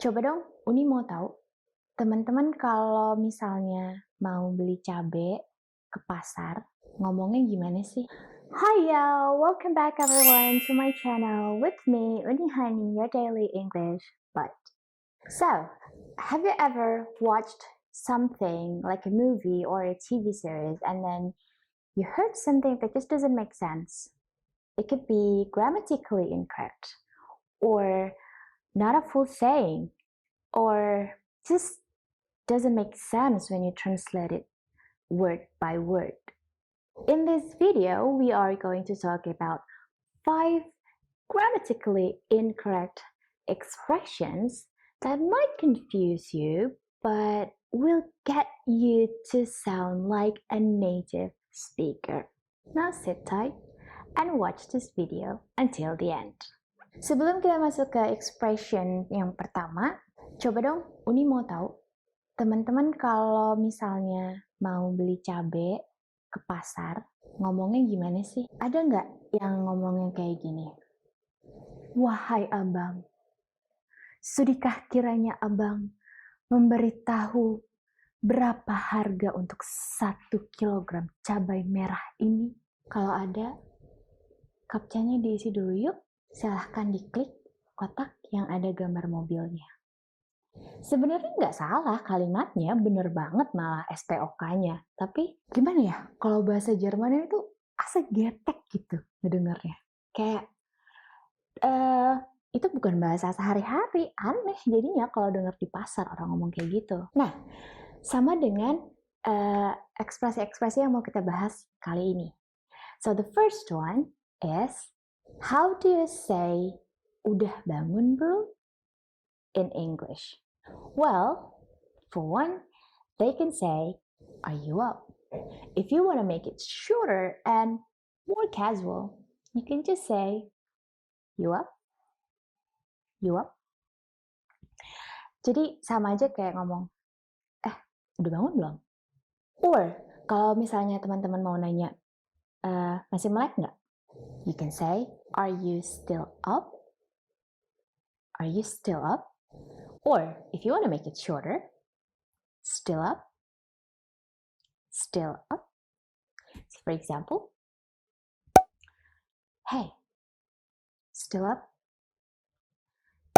Coba dong, Uni mau tahu, teman-teman kalau misalnya mau beli cabe ke pasar, ngomongnya gimana sih? Hi y'all, welcome back everyone to my channel with me, Uni Honey, your daily English bud. So, have you ever watched something like a movie or a TV series and then you heard something that just doesn't make sense? It could be grammatically incorrect or not a full saying, or just doesn't make sense when you translate it word by word. In this video, we are going to talk about 5 grammatically incorrect expressions that might confuse you, but will get you to sound like a native speaker. Now sit tight and watch this video until the end. Sebelum kita masuk ke expression yang pertama, coba dong Uni mau tahu, teman-teman kalau misalnya mau beli cabe ke pasar, ngomongnya gimana sih? Ada nggak yang ngomongnya kayak gini? Wahai abang, sudikah kiranya abang memberitahu berapa harga untuk 1 kilogram cabai merah ini? Kalau ada, captcha-nya diisi dulu yuk. Silahkan diklik kotak yang ada gambar mobilnya. Sebenarnya nggak salah kalimatnya, bener banget malah SPOK-nya. Tapi gimana ya, kalau bahasa Jerman itu asa getek gitu ngedengarnya. Kayak, itu bukan bahasa sehari-hari, aneh jadinya kalau denger di pasar orang ngomong kayak gitu. Nah, sama dengan ekspresi-ekspresi yang mau kita bahas kali ini. So the first one is, how do you say, udah bangun bro? In English? Well, for one, they can say, are you up? If you want to make it shorter and more casual, you can just say, you up? You up? Jadi sama aja kayak ngomong, udah bangun belum? Or, kalau misalnya teman-teman mau nanya, masih melek nggak? You can say, are you still up? Are you still up? Or, if you want to make it shorter, still up? Still up? So for example, hey, still up?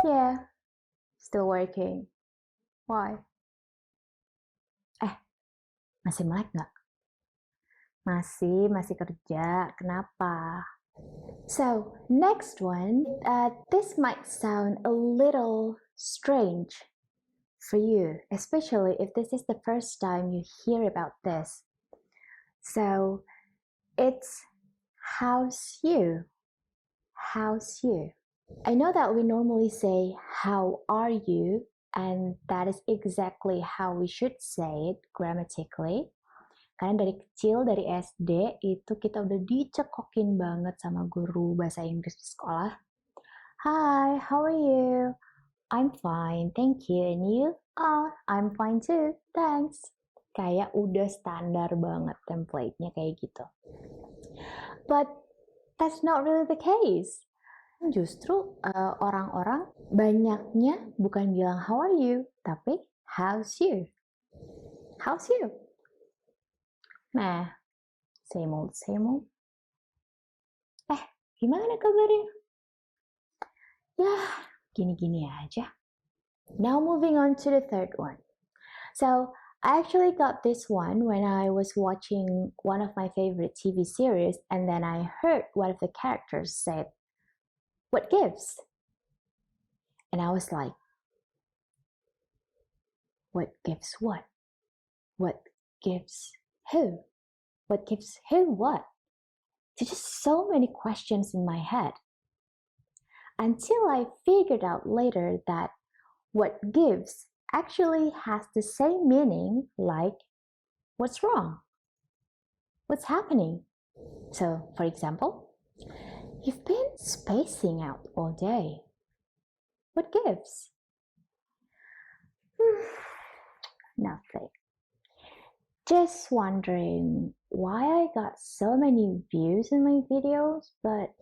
Yeah, still working. Why? Masih melek nggak? Masih kerja. Kenapa? So, next one, this might sound a little strange for you, especially if this is the first time you hear about this. So, it's how's you? How's you? I know that we normally say, how are you? And that is exactly how we should say it grammatically. Karena dari kecil, dari SD, itu kita udah dicekokin banget sama guru bahasa Inggris di sekolah. Hi, how are you? I'm fine, thank you. And you? Oh, I'm fine too, thanks. Kayak udah standar banget template-nya kayak gitu. But that's not really the case. Justru orang-orang banyaknya bukan bilang how are you, tapi how's you? How's you? Nah, same old, same old. Gimana kabarnya? Ya, gini-gini aja. Now moving on to the third one. So, I actually got this one when I was watching one of my favorite TV series, and then I heard one of the characters said, what gives? And I was like, what gives what? What gives who? What gives who what? There's just so many questions in my head. Until I figured out later that what gives actually has the same meaning like what's wrong? What's happening? So, for example, you've been spacing out all day. What gives? Nothing. Just wondering why I got so many views in my videos, but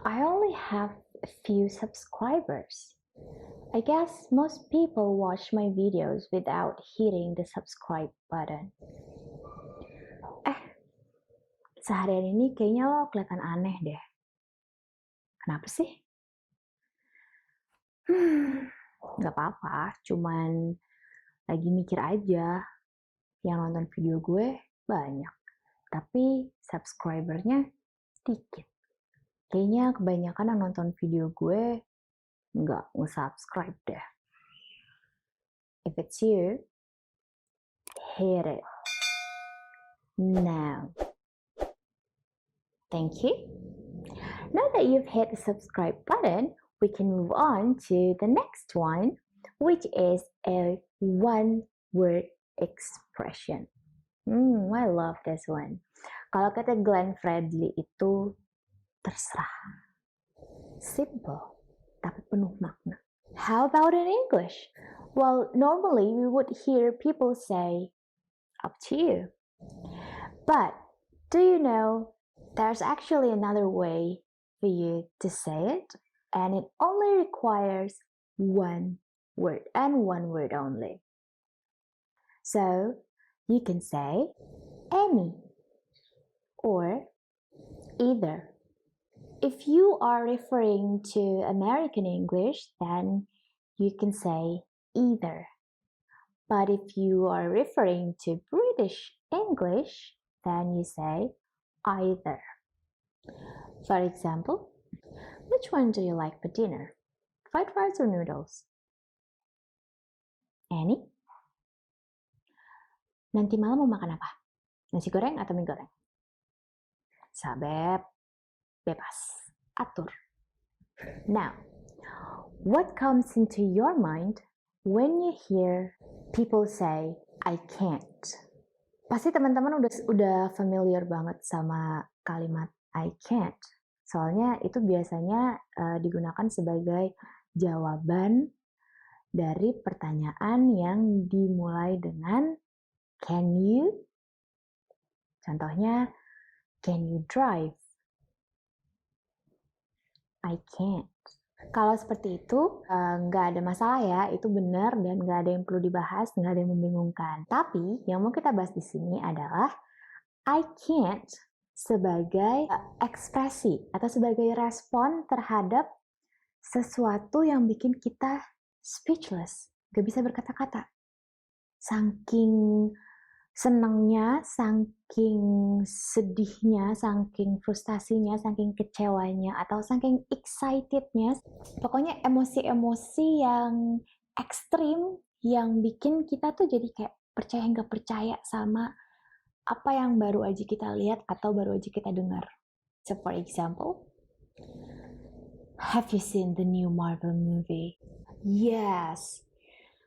I only have a few subscribers. I guess most people watch my videos without hitting the subscribe button. Seharian ini kayaknya lo kelihatan aneh deh. Kenapa sih? Gak apa-apa, cuman lagi mikir aja. Yang nonton video gue banyak, tapi subscribernya dikit. Kayaknya kebanyakan yang nonton video gue nggak nge-subscribe deh. If it's you, hit it now. Thank you. Now that you've hit the subscribe button, we can move on to the next one, which is a one-word expression. I love this one. Kalau kata Glenn Fredly itu terserah. Simple, tapi penuh makna. How about in English? Well, normally we would hear people say, up to you. But do you know there's actually another way for you to say it, and it only requires one word and one word only. So you can say any or either. If you are referring to American English, then you can say either. But if you are referring to British English, then you say either. For example, which one do you like for dinner? Fried rice or noodles? Any? Nanti malam mau makan apa? Nasi goreng atau mie goreng? Sabep, bebas, atur. Now, what comes into your mind when you hear people say, I can't? Pasti teman-teman udah familiar banget sama kalimat I can't. Soalnya itu biasanya digunakan sebagai jawaban dari pertanyaan yang dimulai dengan can you? Contohnya, can you drive? I can't. Kalau seperti itu, nggak ada masalah ya, itu benar dan nggak ada yang perlu dibahas, nggak ada yang membingungkan. Tapi yang mau kita bahas di sini adalah I can't sebagai ekspresi atau sebagai respon terhadap sesuatu yang bikin kita speechless, nggak bisa berkata-kata. Saking senangnya, saking sedihnya, saking frustasinya, saking kecewanya, atau saking excitednya. Pokoknya emosi-emosi yang ekstrim yang bikin kita tuh jadi kayak percaya nggak percaya sama apa yang baru aja kita lihat atau baru aja kita dengar. So for example, have you seen the new Marvel movie? Yes,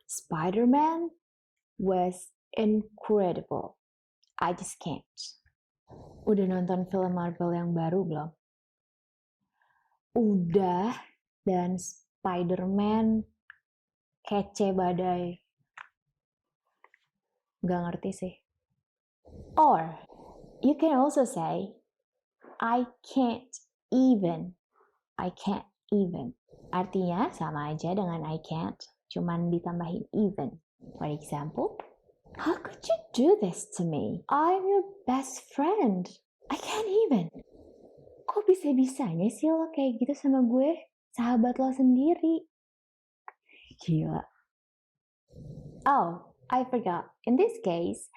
Spider-Man was incredible. I just can't. Udah nonton film Marvel yang baru belum? Udah, dan Spider-Man kece badai. Gak ngerti sih. Or, you can also say, I can't even. I can't even. Artinya sama aja dengan I can't, cuman ditambahin even. For example, how could you do this to me? I'm your best friend. I can't even. Kok bisa-bisanya sih lo kayak gitu sama gue? Sahabat lo sendiri. Gila. Oh, I forgot. In this case,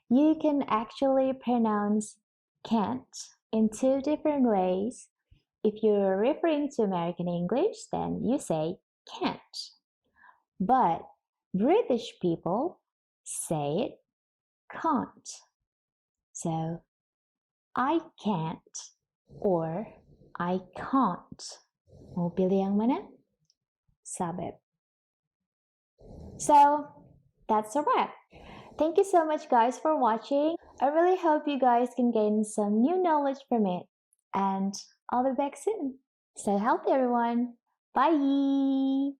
you can actually pronounce can't in two different ways. If you're referring to American English, then you say can't. But British people say it can't. So, I can't or I can't. Mau pilih yang mana? Sabep. So, that's a wrap. Thank you so much guys for watching. I really hope you guys can gain some new knowledge from it. And I'll be back soon. Stay healthy everyone. Bye!